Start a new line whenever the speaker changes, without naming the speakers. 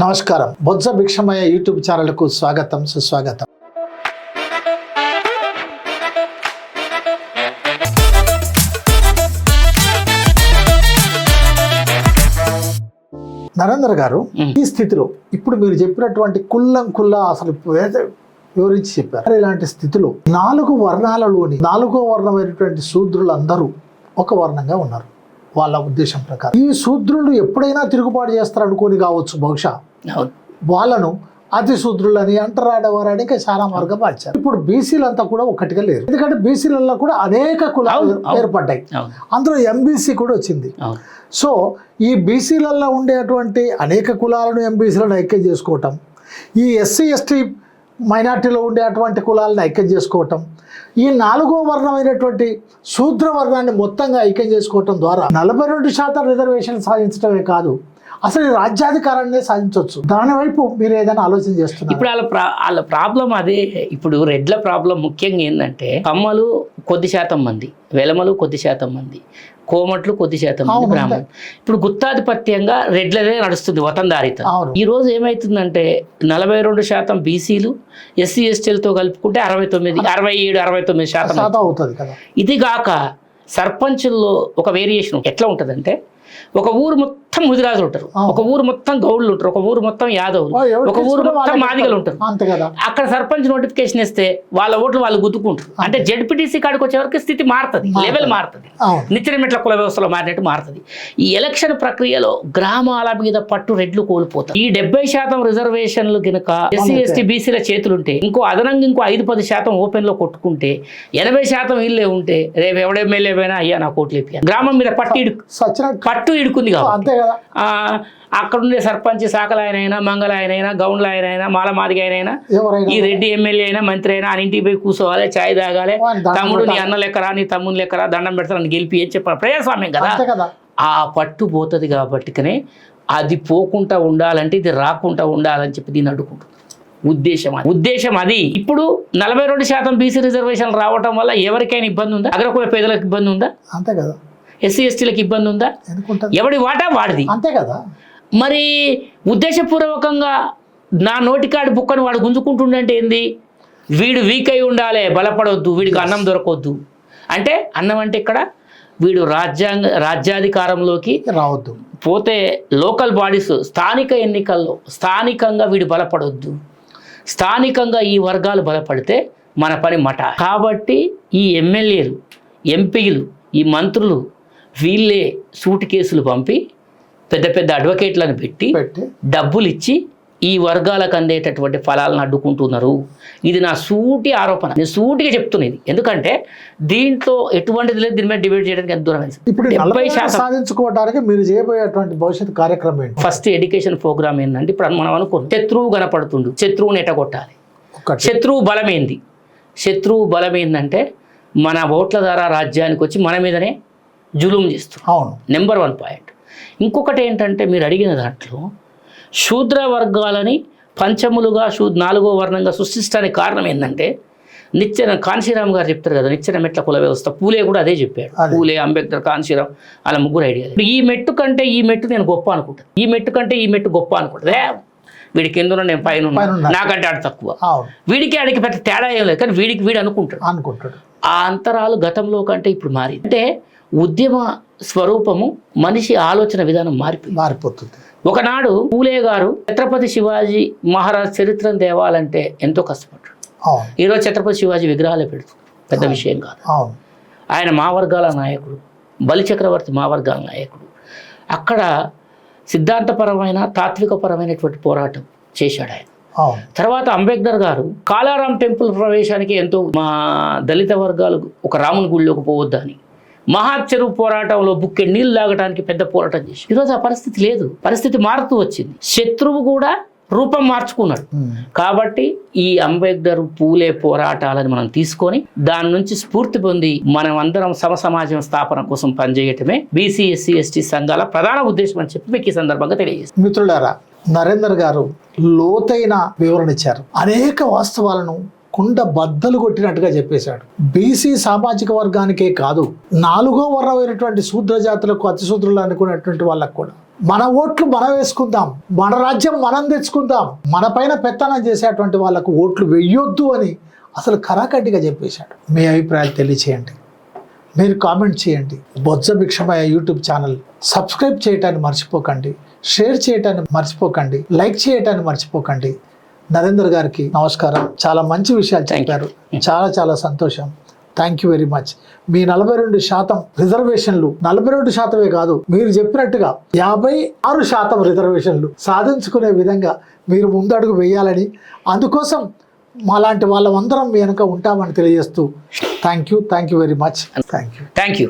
నమస్కారం. బొజ్జ భిక్షమయ్య యూట్యూబ్ ఛానల్కు స్వాగతం, సుస్వాగతం. నరేంద్ర గారు, ఈ స్థితిలో ఇప్పుడు మీరు చెప్పినటువంటి కుల్లా అసలు వివరించి చెప్పారు. ఇలాంటి స్థితిలో 4 వర్ణాలలోని 4వ వర్ణమైనటువంటి శూద్రులందరూ ఒక వర్ణంగా ఉన్నారు. వాళ్ళ ఉద్దేశం ప్రకారం ఈ శూద్రులు ఎప్పుడైనా తిరుగుబాటు చేస్తారనుకోని కావచ్చు. బహుశా వాళ్ళను అతి శూద్రులని అంటరాడేవారని చాలా మార్గం మార్చారు. ఇప్పుడు బీసీలంతా కూడా ఒక్కటిగా లేరు. ఎందుకంటే బీసీలలో కూడా అనేక కులాలు ఏర్పడ్డాయి. అందులో ఎంబీసీ కూడా వచ్చింది. సో ఈ బీసీలలో ఉండేటువంటి అనేక కులాలను ఎంబీసీలను ఐక్యం చేసుకోవటం, ఈ ఎస్సీ ఎస్టీ మైనార్టీలో ఉండేటువంటి కులాలను ఐక్యం చేసుకోవటం, ఈ 4వ వర్ణమైనటువంటి శూద్ర వర్ణాన్ని మొత్తంగా ఐక్యం చేసుకోవటం ద్వారా 42% రిజర్వేషన్ సాధించడమే కాదు, అసలు ఈ రాజ్యాధికారాన్ని సాధించవచ్చు. దాని వైపు మీరు ఏదైనా ఆలోచన చేస్తున్నారు?
ఇప్పుడు వాళ్ళ ప్రాబ్లం అదే. ఇప్పుడు రెడ్ల ప్రాబ్లం ముఖ్యంగా ఏంటంటే కమ్మలు కొద్ది శాతం మంది, వెలమలు కొద్ది శాతం మంది, కోమట్లు కొద్ది శాతం మంది, బ్రాహ్మణులు. ఇప్పుడు గుత్తాధిపత్యంగా రెడ్లదే నడుస్తుంది వతందారిత. ఈ రోజు ఏమైతుందంటే 42% బీసీలు, ఎస్సీ ఎస్టీలతో కలుపుకుంటే 67-69%
అవుతుంది కదా.
ఇది కాక సర్పంచుల్లో ఒక వేరియేషన్ ఎట్లా ఉంటుందంటే, ఒక ఊరు మొత్తం ముదిరాజులు ఉంటారు, ఒక ఊరు మొత్తం గౌడ్లు ఉంటారు, ఒక ఊరు మొత్తం యాదవులు, ఒక ఊరు మొత్తం మాదిగలు ఉంటారు. అక్కడ సర్పంచ్ నోటిఫికేషన్ ఇస్తే వాళ్ళ ఓట్లు వాళ్ళు గుద్దుకుంటారు. అంటే జెడ్పీటీసీ కాడికి వచ్చేవరకు స్థితి మారుతుంది, లెవెల్ మారుతుంది, నిచ్చెన మెట్ల కుల వ్యవస్థలో మారినట్టు మారుతుంది. ఈ ఎలక్షన్ ప్రక్రియలో గ్రామాల మీద పట్టు రెడ్లు కోల్పోతారు. ఈ 70% రిజర్వేషన్లు కనుక ఎస్సీ ఎస్టీ బీసీల చేతులుంటే, అదనంగా 5-10% ఓపెన్ లో కొట్టుకుంటే, 80% వీళ్ళే ఉంటే రేపు ఎవడ ఎమ్మెల్యే పోయినా అయ్యా నా కోట్లు ఇప్పి గ్రామం మీద పట్టు ఇడుకుంది కాబట్టి అక్కడ ఉండే సర్పంచ్ సాకలాయనైనా, మంగళాయనైనా, గౌండ్లాయనైనా, మాలమాదిగ అయినా, ఈ రెడ్డి ఎమ్మెల్యే అయినా, మంత్రి అయినా అని ఇంటికి పోయి కూర్చోవాలి, ఛాయ్ తాగాలి, తమ్ముడు నీ అన్న లెక్కరా, నీ తమ్ముని లెక్కరా, దండం పెడతాను గెలిపి అని చెప్పాలి. ప్రజాస్వామ్యం కదా. ఆ పట్టు పోతుంది కాబట్టికనే అది పోకుండా ఉండాలంటే ఇది రాకుండా ఉండాలని చెప్పి దీన్ని అడ్డుకుంటుంది. ఉద్దేశం అది. ఇప్పుడు 42% బీసీ రిజర్వేషన్ రావటం వల్ల ఎవరికైనా ఇబ్బంది ఉందా? అగ్రకుల పేదలకు ఇబ్బంది ఉందా?
అంతే కదా.
ఎస్సీ ఎస్టీలకు ఇబ్బంది ఉందా? ఎవడి వాటా వాడిది.
అంతే కదా.
మరి ఉద్దేశపూర్వకంగా నా నోటికాడి బుక్కను వాడు గుంజుకుంటుండంటే ఏంది? వీడు వీక్ అయి ఉండాలి, బలపడవద్దు, వీడికి అన్నం దొరకవద్దు. అంటే అన్నం అంటే ఇక్కడ వీడు రాజ్యాధికారంలోకి
రావద్దు,
పోతే లోకల్ బాడీస్ స్థానిక ఎన్నికల్లో స్థానికంగా వీడు బలపడవద్దు, స్థానికంగా ఈ వర్గాలు బలపడితే మన పని మట. కాబట్టి ఈ ఎమ్మెల్యేలు, ఎంపీలు, ఈ మంత్రులు వీళ్ళే సూట్ కేసులు పంపి పెద్ద పెద్ద అడ్వకేట్లను పెట్టి డబ్బులు ఇచ్చి ఈ వర్గాలకు అందేటటువంటి ఫలాలను అడ్డుకుంటున్నారు. ఇది నా సూటి ఆరోపణ, నేను సూటిగా చెప్తున్నది. ఎందుకంటే దీంట్లో ఎటువంటిది లేదు, దీని మీద డిబేట్ చేయడానికి ఎంత దూరం.
ఇప్పుడు 70% సాధించుకోవడానికి మీరు చేయబోయేటువంటి భవిష్యత్ కార్యక్రమం ఏంటి?
ఫస్ట్ ఎడ్యుకేషన్ ప్రోగ్రామ్ ఏంటంటే, ఇప్పుడు మనం అనుకున్నాం శత్రువు కనపడుతుండు, శత్రువుని ఎటగొట్టాలి. శత్రువు బలమైంది. శత్రువు బలమైందంటే మన ఓట్ల ద్వారా రాజ్యానికి వచ్చి మన మీదనే జులుం చేస్తుంది.
అవును, నెంబర్
1 పాయింట్. ఇంకొకటి ఏంటంటే, మీరు అడిగిన దాంట్లో శూద్ర వర్గాలని పంచములుగా 4వ వర్ణంగా సృష్టించడానికి కారణం ఏంటంటే, కాన్షీరామ్ గారు చెప్తారు కదా, నిచ్చెన మెట్ల కుల వ్యవస్థ. పూలే కూడా అదే చెప్పాడు. పూలే, అంబేద్కర్, కాన్షీరామ్ అలా ముగ్గురు ఐడియాలు. ఈ మెట్టు కంటే ఈ మెట్టు నేను గొప్ప అనుకుంటాను, ఈ మెట్టు కంటే ఈ మెట్టు గొప్ప అనుకుంటుంది. వీడికి ఎందులో నేను పైన నాకంటే ఆడు తక్కువ, వీడికి ఆడికి పెద్ద తేడా ఏం లేదు, కానీ వీడు అనుకుంటాడు. ఆ అంతరాలు గతంలో కంటే ఇప్పుడు మారి. అంటే ఉద్యమ స్వరూపము, మనిషి ఆలోచన విధానం మారిపోతుంది. ఒకనాడు పూలే గారు ఛత్రపతి శివాజీ మహారాజ్ చరిత్రను తేవాలంటే ఎంతో కష్టపడ్డాడు. ఈరోజు ఛత్రపతి శివాజీ విగ్రహాలే పెడుతుంది, పెద్ద విషయం కాదు. ఆయన మా వర్గాల నాయకుడు, బలి చక్రవర్తి మా వర్గాల నాయకుడు. అక్కడ సిద్ధాంతపరమైన తాత్వికపరమైనటువంటి పోరాటం చేశాడు ఆయన. తర్వాత అంబేద్కర్ గారు కాలారాం టెంపుల్ ప్రవేశానికి ఎంతో మా దళిత వర్గాలు ఒక రాముని గుళ్ళోకి పోవద్దని మహాచెరువు పోరాటంలో బుక్కెడు నీళ్ళు తాగడానికి పెద్ద పోరాటం చేసి. ఈరోజు ఆ పరిస్థితి లేదు, పరిస్థితి మారుతూ వచ్చింది. శత్రువు కూడా రూపం మార్చుకున్నాడు. కాబట్టి ఈ అంబేద్కర్, పూలే పోరాటాలను మనం తీసుకొని దాని నుంచి స్ఫూర్తి పొంది మనం అందరం సమాజం స్థాపన కోసం పనిచేయటమే బీసీ ఎస్సీ ఎస్టీ సంఘాల ప్రధాన ఉద్దేశం అని చెప్పి మీకు ఈ సందర్భంగా తెలియజేస్తాను.
మిత్రులారా, నరేందర్ గారు లోతైన వివరణ ఇచ్చారు. అనేక వాస్తవాలను కుండ బద్దలు కొట్టినట్టుగా చెప్పేశాడు. బీసీ సామాజిక వర్గానికే కాదు, 4వ వర్ణమైనటువంటి శూద్ర జాతులకు, అతి శూద్రులు అనుకునేటువంటి వాళ్ళకు కూడా మన ఓట్లు మనం వేసుకుందాం, మన రాజ్యం మనం తెచ్చుకుందాం, మన పైన పెత్తనం చేసేటువంటి వాళ్ళకు ఓట్లు వెయ్యొద్దు అని అసలు కరాఖండిగా చెప్పేశాడు. మీ అభిప్రాయాలు తెలియచేయండి, మీరు కామెంట్ చేయండి. బొజ్జ భిక్షమయ్య యూట్యూబ్ ఛానల్ సబ్స్క్రైబ్ చేయటాన్ని మర్చిపోకండి, షేర్ చేయటాన్ని మర్చిపోకండి, లైక్ చేయటాన్ని మర్చిపోకండి. నరేందర్ గారికి నమస్కారం. చాలా మంచి విషయాలు చెప్పారు. చాలా చాలా సంతోషం. Thank you very much. మీ 42% రిజర్వేషన్లు 42% కాదు, మీరు చెప్పినట్టుగా 56% రిజర్వేషన్లు సాధించుకునే విధంగా మీరు ముందడుగు వేయాలని, అందుకోసం మాలాంటి వాళ్ళందరం మీ వెనక ఉంటామని తెలియజేస్తూ thank you very much. Thank you.